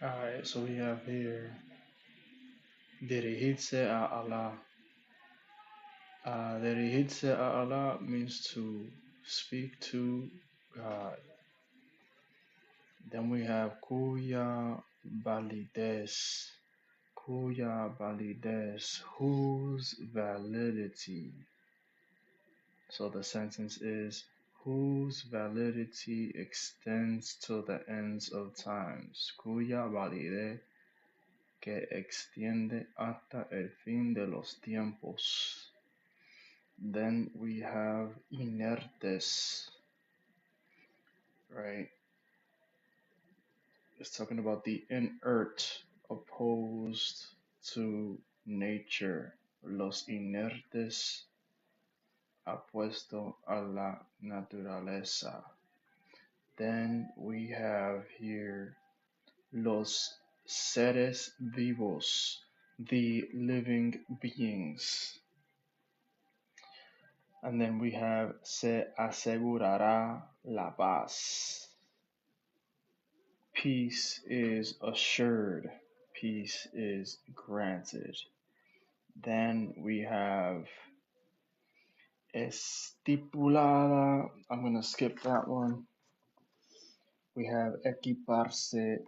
Alright, so we have here dirigirse a Allah. Dirigirse a Allah means to speak to God. Then we have cuya validez. Cuya validez, whose validity. So the sentence is whose validity extends to the ends of times. Cuya validez que extiende hasta el fin de los tiempos. Then we have inertes, right? It's talking about the inert opposed to nature. Los inertes apuesto a la naturaleza. Then we have here los seres vivos, the living beings. And then we have se asegurará la paz. Peace is assured. Peace is granted. Then we have estipulada. I'm going to skip that one. We have equiparse,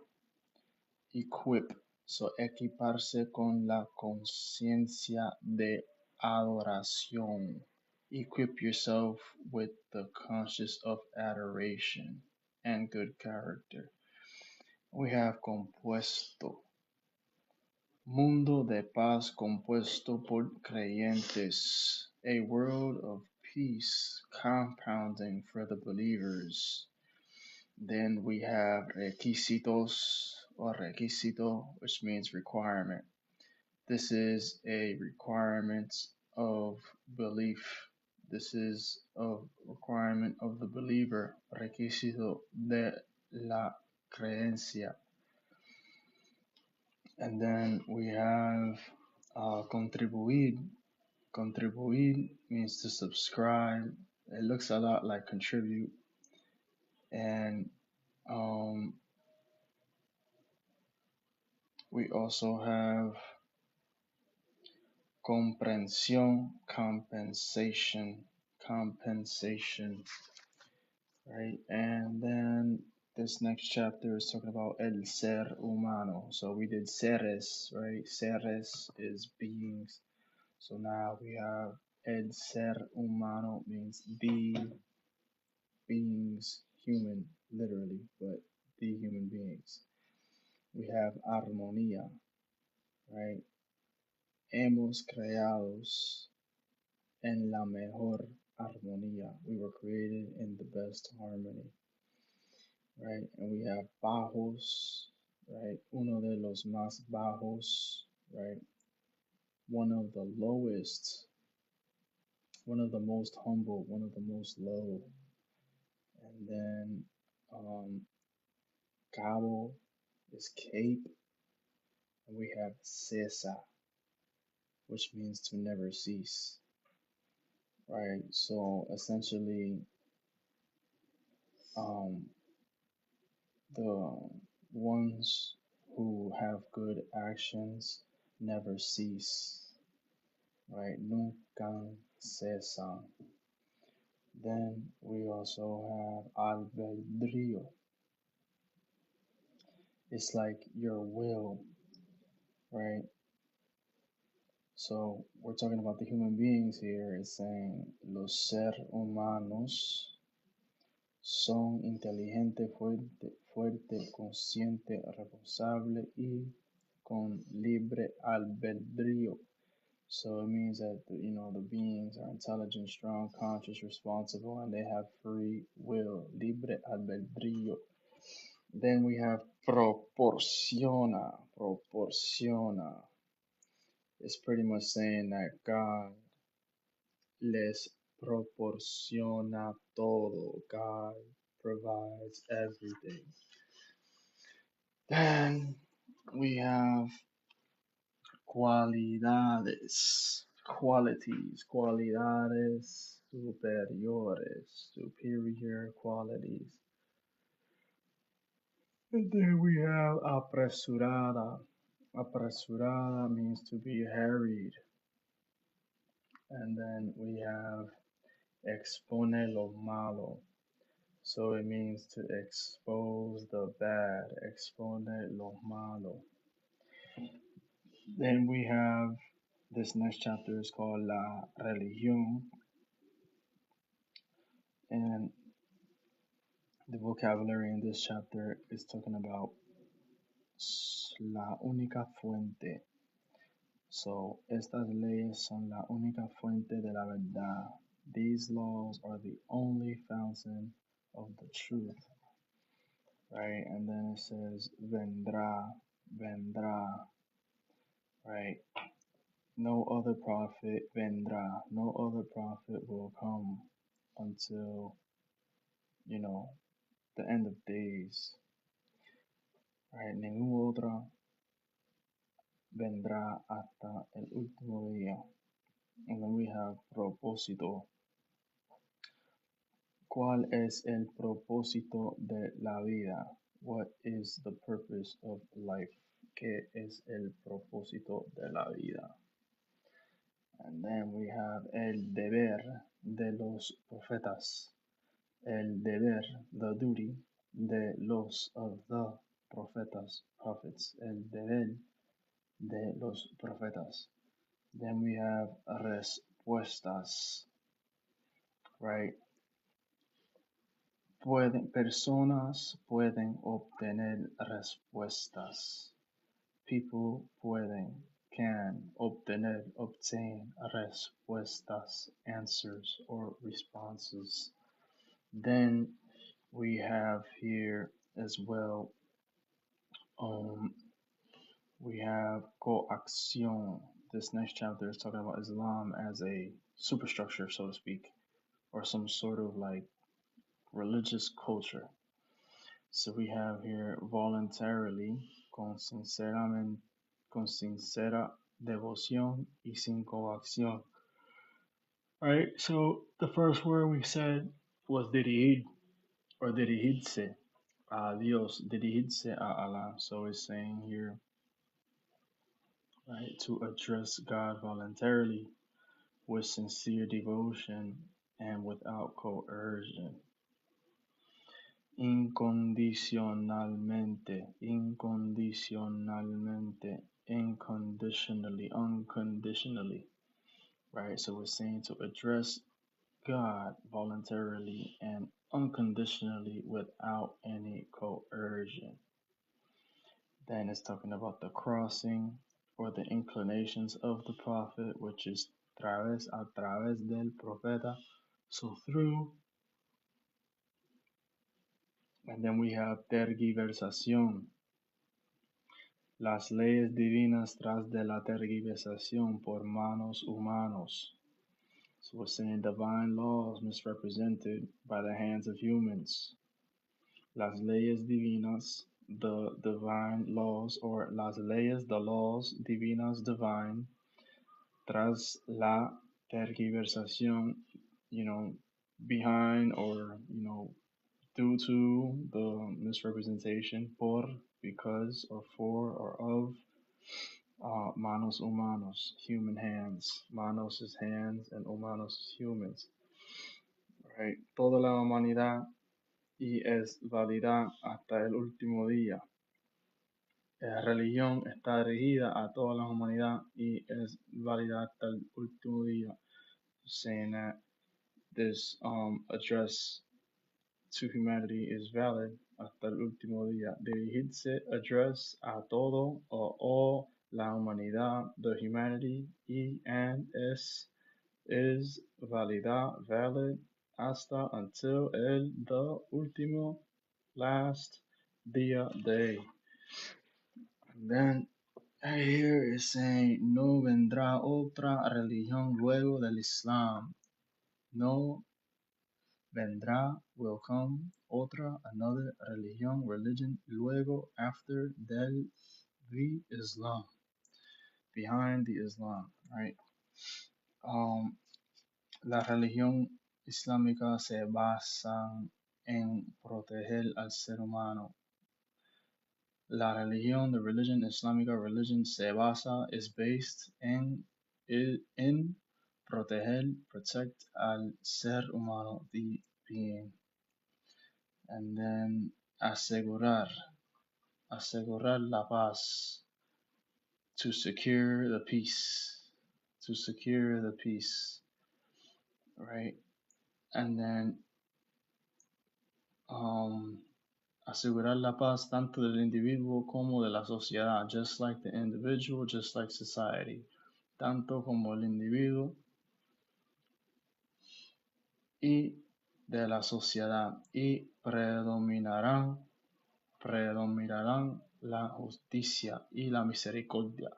equip. So equiparse con la conciencia de adoración. Equip yourself with the conscious of adoration and good character. We have compuesto. Mundo de paz compuesto por creyentes. A world of peace compounding for the believers. Then we have requisitos or requisito, which means requirement. This is a requirement of belief. This is a requirement of the believer. Requisito de la creencia. And then we have contribuir. Contribuir means to subscribe. It looks a lot like contribute. And we also have comprensión, compensation, right? And then this next chapter is talking about el ser humano. So we did seres, right? Seres is beings. So now we have el ser humano means the beings, human, literally, but the human beings. We have armonía, right? Hemos creados en la mejor armonía. We were created in the best harmony, right? And we have bajos, right? Uno de los más bajos, right? One of the lowest, one of the most humble, one of the most low. And then cabo is cape. And we have cesa, which means to never cease, right? So essentially, the ones who have good actions never cease, right? Nunca cesan. Then we also have albedrío. It's like your will, right? So we're talking about the human beings here. It's saying los ser humanos son inteligente, fuerte, consciente, responsable y con libre albedrío. So it means that the beings are intelligent, strong, conscious, responsible, and they have free will, libre albedrío. Then we have proporciona. Proporciona. It's pretty much saying that God les proporciona todo. God provides everything. Then we have cualidades, qualities, cualidades superiores, superior qualities. And then we have apresurada. Apresurada means to be hurried. And then we have expone lo malo. So it means to expose the bad. Expone lo malo. Then we have this next chapter is called La Religión. And the vocabulary in this chapter is talking about la única fuente. So, estas leyes son la única fuente de la verdad. These laws are the only fountain of the truth. Right? And then it says, vendrá, vendrá. Right? No other prophet vendrá. No other prophet will come until, you know, the end of days. Right? Ningún otro vendrá hasta el último día. And then we have propósito. ¿Cuál es el propósito de la vida? What is the purpose of life? ¿Qué es el propósito de la vida? And then we have el deber de los profetas. El deber, the duty, de los of the profetas, prophets. El deber de los profetas. Then we have respuestas, right? Personas pueden obtener respuestas. People can obtain respuestas, answers, or responses. Then we have here as well, we have coacción. This next chapter is talking about Islam as a superstructure, so to speak, or some sort of like religious culture. So we have here voluntarily, con sincera devoción y sin coacción. Right, so the first word we said was dirigir or dirigirse a Dios, dirigirse a Allah. So it's saying here, right, to address God voluntarily with sincere devotion and without coercion. Incondicionalmente, incondicionalmente, unconditionally, right? So we're saying to address God voluntarily and unconditionally without any coercion. Then it's talking about the crossing or the inclinations of the prophet, which is a través del profeta, so through. And then we have tergiversación, las leyes divinas tras de la tergiversación por manos humanos. So we're saying divine laws misrepresented by the hands of humans. Las leyes divinas, the divine laws, or las leyes, the laws divinas, divine, tras la tergiversación, behind or, due to the misrepresentation, por, because, or for, or of, manos humanos, human hands. Manos is hands and humanos is humans. Right? Toda la humanidad y es válida hasta el último día. La religión está dirigida a toda la humanidad y es válida hasta el último día. Saying that this address to humanity is valid hasta el último día. Dirigirse address a todo o all la humanidad, the humanity, y and is valida, valid, hasta until el the último, last día de. And then here is saying no vendrá otra religión luego del Islam. No vendrá, will come, otra, another religion, luego, after, the Islam, behind the Islam, right? La religión islámica se basa en proteger al ser humano, La religión, the religion, Islamic religion, se basa, is based in proteger, protect al ser humano, the being. And then asegurar, asegurar la paz, to secure the peace, to secure the peace, right? And then asegurar la paz tanto del individuo como de la sociedad, just like the individual, just like society, tanto como el individuo y de la sociedad, y predominarán la justicia y la misericordia.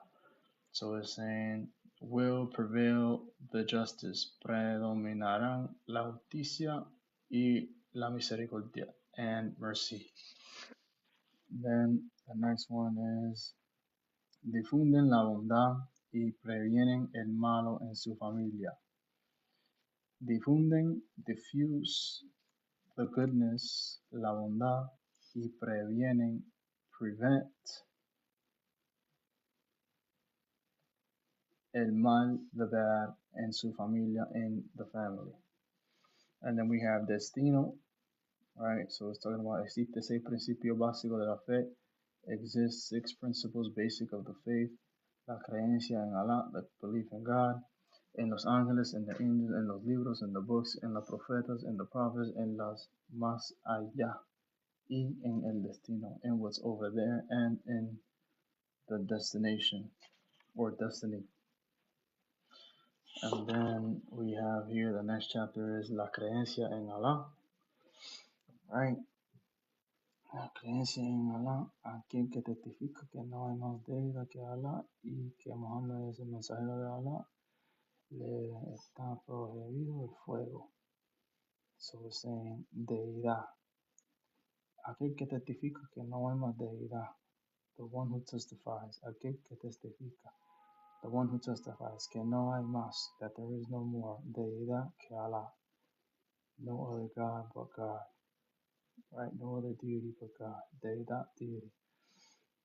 So it's saying, will prevail the justice, predominarán la justicia y la misericordia, and mercy. Then the next one is, difunden la bondad y previenen el malo en su familia. Difunden, diffuse the goodness, la bondad, y previenen, prevent, el mal, the bad, en su familia, in the family. And then we have destino, right? So it's talking about, existe seis principios básicos de la fe. Exist six principles basic of the faith. La creencia en Allah, the belief in God. En los ángeles, en the angels, en los libros, en the books, en los profetas, en the prophets, en las más allá. Y en el destino, in what's over there, and in the destination or destiny. And then we have here, the next chapter is La creencia en Allah, right? La creencia en Allah, aquel que testifica que no hay más deidad que Allah y que Muhammad es el mensajero de Allah, le está prohibido el fuego. So it's saying deidad. Aquel que testifica que no hay más deidad. The one who testifies. Aquel que testifica. The one who testifies que no hay más, that there is no more deidad que Allah. No other God but God. Right? No other deity but God. Deidad, deity.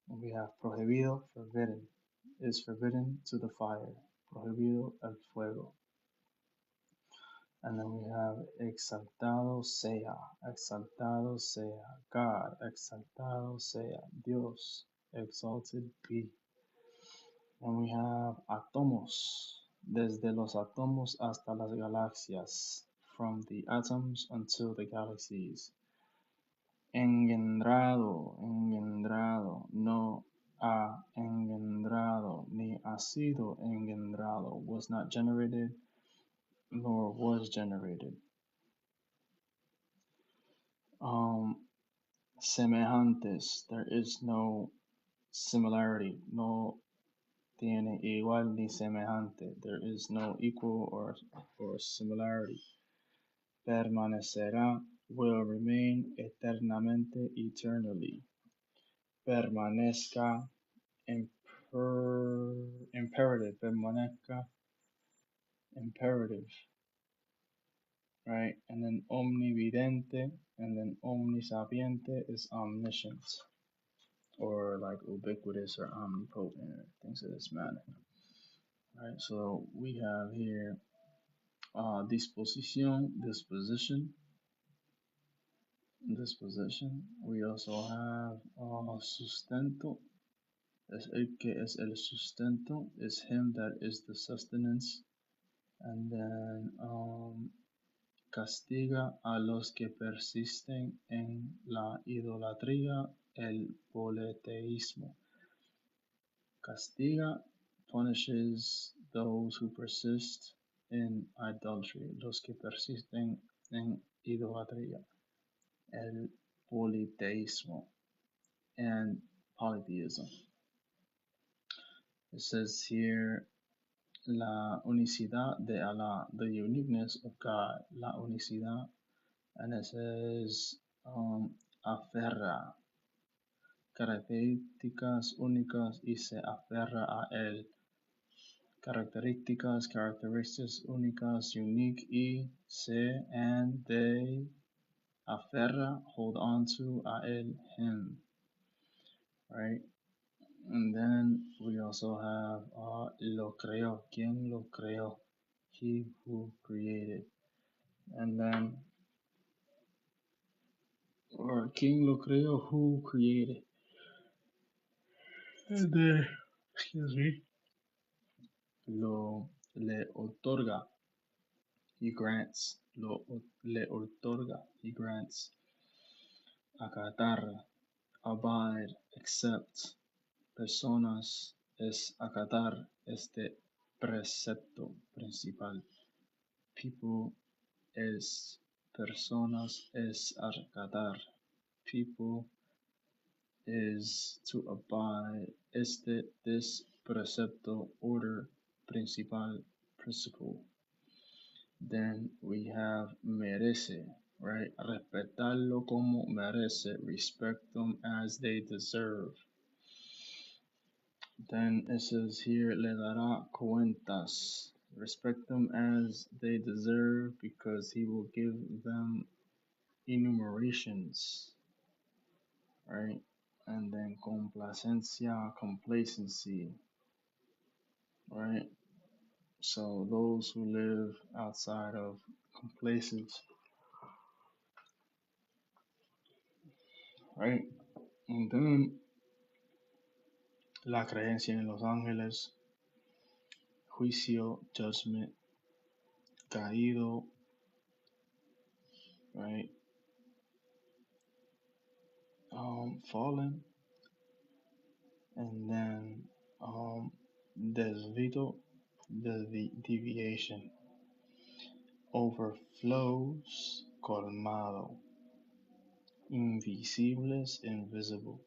And we have prohibido, forbidden. Is forbidden to the fire. Prohibido el fuego. And then we have exaltado sea, God, exaltado sea, Dios, exalted be. And we have átomos, desde los átomos hasta las galaxias, from the atoms until the galaxies. Engendrado, no ha engendrado, ni ha sido engendrado, was not generated, nor was generated. Semejantes, there is no similarity, no tiene igual ni semejante, there is no equal or similarity. Permanecerá, will remain eternamente, eternally. Permanezca, imperative, permanezca, imperative, right? And then omnividente, and then omnisapiente is omniscient, or like ubiquitous or omnipotent, things of this matter. Right, so we have here disposition. We also have sustento. Es el que es el sustento, is him that is the sustenance. And then castiga a los que persisten en la idolatría, el politeísmo. Castiga, punishes those who persist in idolatry, los que persisten en idolatría, el politeísmo, and polytheism. It says here, la unicidad de Allah, the uniqueness of God, la unicidad, and it says aferra, características únicas y se aferra a él. Characteristics únicas, unique, y se and they aferra, hold on to, a él, him. right? And then we also have lo creó. ¿Quién lo creó? He who created. And then, or ¿quién lo creó? Who created? And then, excuse me, lo le otorga. He grants. Le otorga. He grants. Acatar. Abide. Accept. Personas es acatar este precepto principal. People es personas es acatar. People is to abide this precepto order principal principle. Then we have merece, right? Respetarlo como merece. Respect them as they deserve. Then it says here, le dará cuentas. Respect them as they deserve because he will give them enumerations, right? And then complacencia, complacency, right? So those who live outside of complacence, right? And then la creencia en los ángeles, juicio, judgment, caído, right? Fallen, and then desvido, deviation, overflows, colmado, invisibles, invisible,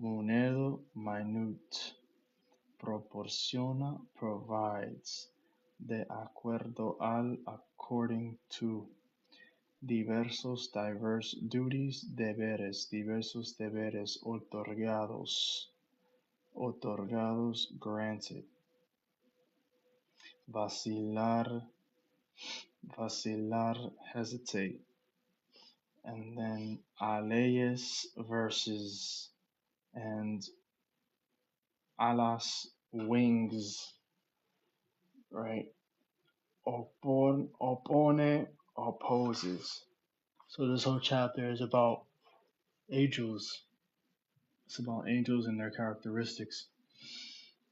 monedo, minute, proporciona, provides, de acuerdo al, according to, diversos, diverse duties, deberes, diversos deberes, otorgados, granted, vacilar, hesitate, and then alayes versus and alas wings, right? Opone opposes. So this whole chapter is about angels. It's about angels and their characteristics.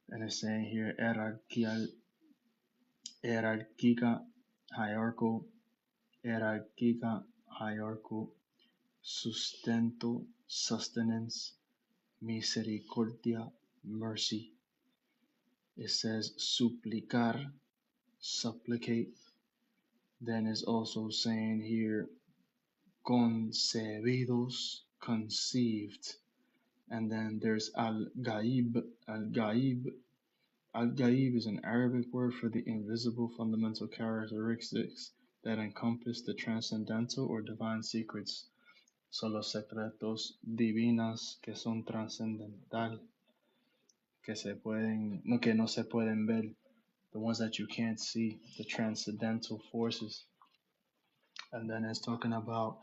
And it's saying here hierarchica, hierarchical, sustento, sustenance, misericordia, mercy. It says suplicar, supplicate. Then it's also saying here concebidos, conceived. And then there's al-gaib. Al-gaib is an Arabic word for the invisible fundamental characteristics that encompass the transcendental or divine secrets. So los secretos divinas que son trascendental, que no se pueden ver, the ones that you can't see, the transcendental forces. And then it's talking about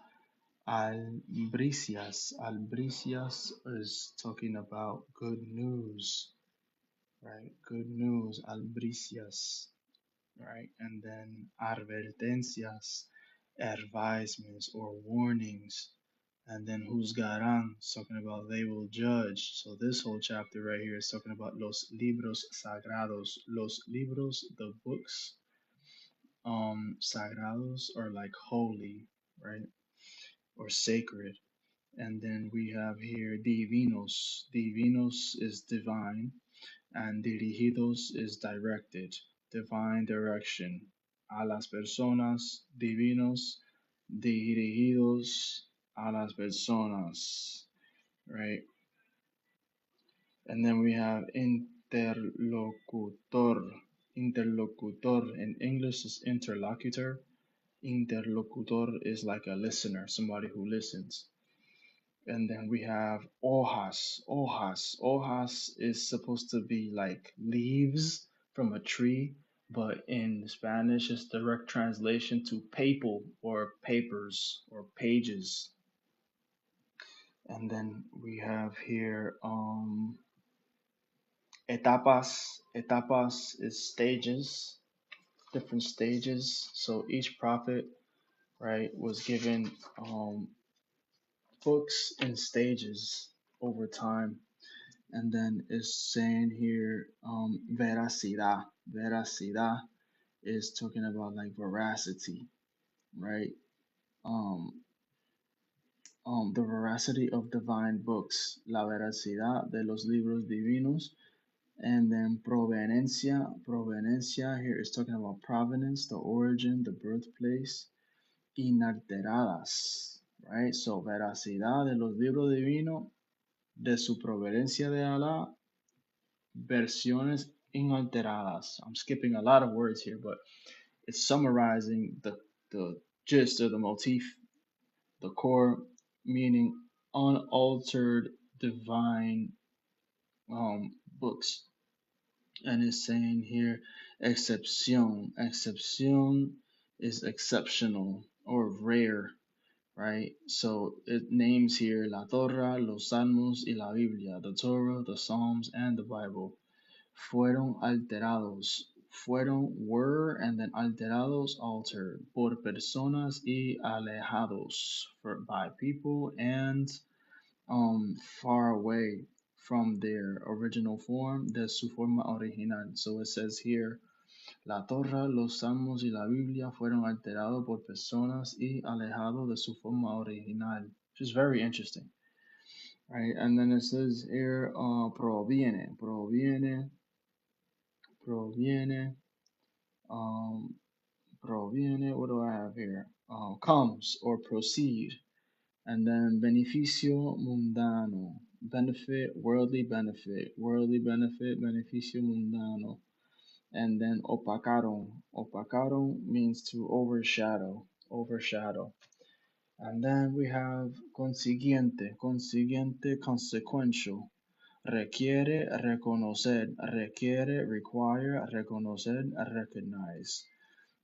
albricias. Albricias is talking about good news, right? Good news, albricias, right? And then advertencias, advisements or warnings. And then juzgarán, is talking about they will judge. So this whole chapter right here is talking about los libros sagrados. Los libros, the books, sagrados are like holy, right? Or sacred. And then we have here divinos. Divinos is divine, and dirigidos is directed, divine direction. A las personas, divinos, dirigidos a las personas, right? And then we have interlocutor. Interlocutor in English is interlocutor. Interlocutor is like a listener, somebody who listens. And then we have hojas. Hojas is supposed to be like leaves from a tree, but in Spanish it's direct translation to papal or papers or pages. And then we have here etapas. Etapas is stages, different stages. So each prophet, right, was given books in stages over time. And then it's saying here veracidad. Veracidad is talking about like veracity, right? Um, the veracity of divine books, la veracidad de los libros divinos, and then proveniencia. Proveniencia here is talking about provenance, the origin, the birthplace, inalteradas, right? So veracidad de los libros divinos, de su proveniencia de Alá, versiones inalteradas. I'm skipping a lot of words here, but it's summarizing the gist of the motif, the core meaning unaltered divine books. And it's saying here excepción. Excepción is exceptional or rare, right? So it names here La Torah, los Salmos y la Biblia, the Torah, the Psalms, and the Bible. Fueron alterados. Fueron, were, and then alterados, altered, por personas y alejados, by people and far away from their original form, de su forma original. So it says here, la Torah, los Salmos y la Biblia fueron alterados por personas y alejados de su forma original, which is very interesting, right? And then it says here, proviene, proviene, proviene, um, proviene. What do I have here? Comes or proceed. And then beneficio mundano, benefit, worldly benefit, worldly benefit, beneficio mundano. And then opacaron, opacaron means to overshadow, overshadow. And then we have consiguiente, consiguiente, consequential. Requiere, reconocer, requiere, require, reconocer, recognize.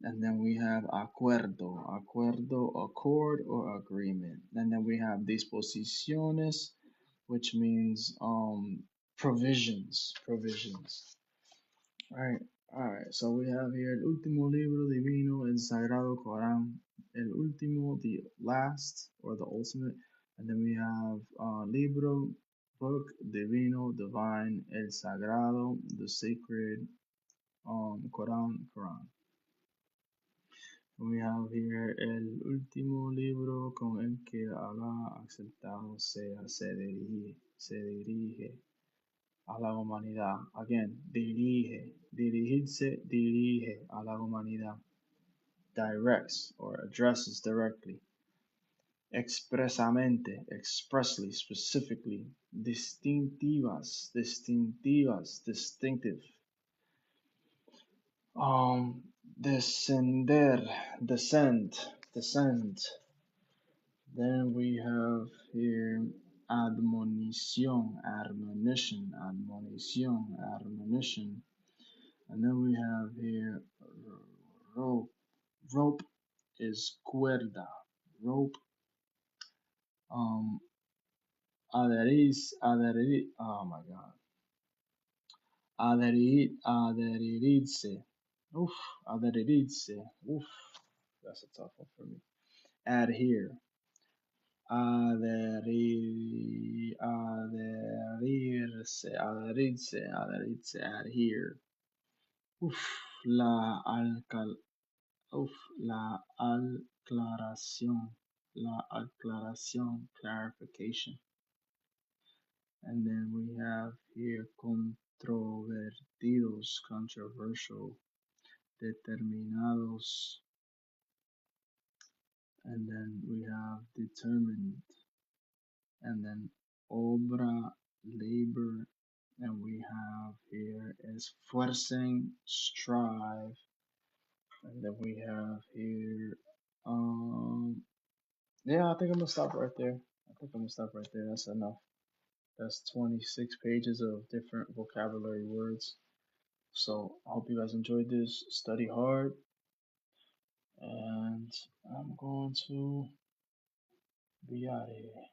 And then we have acuerdo, acuerdo, accord or agreement. And then we have disposiciones, which means provisions, provisions. All right. So we have here el último libro divino, el Sagrado Corán, el último, the last or the ultimate. And then we have libro, book, divino, divine, el Sagrado, the sacred, Quran, Quran. We have here el último libro con el que Allah aceptado se dirige a la humanidad. Again, dirige, dirigirse, dirige a la humanidad. Directs or addresses directly. Expresamente, expressly, specifically. Distintivas, distintivas, distinctive. Descender, descend, descend. Then we have here admonition, admonition, admonition, admonition. And then we have here rope. Rope is cuerda. Rope. Oh my God. Adherirse. Oof. Adherirse. Oof. That's a tough one for me. Adhere. Adherirse, adherirse, adherirse, adhere. Uf, uf, la aclaración, clarification. And then we have here controvertidos, controversial, determinados. And then we have determined. And then obra, labor, and we have here esfuercen, strive, and then we have here, yeah, I think I'm gonna stop right there. That's enough. That's 26 pages of different vocabulary words. So I hope you guys enjoyed this. Study hard, and I'm going to be out of here.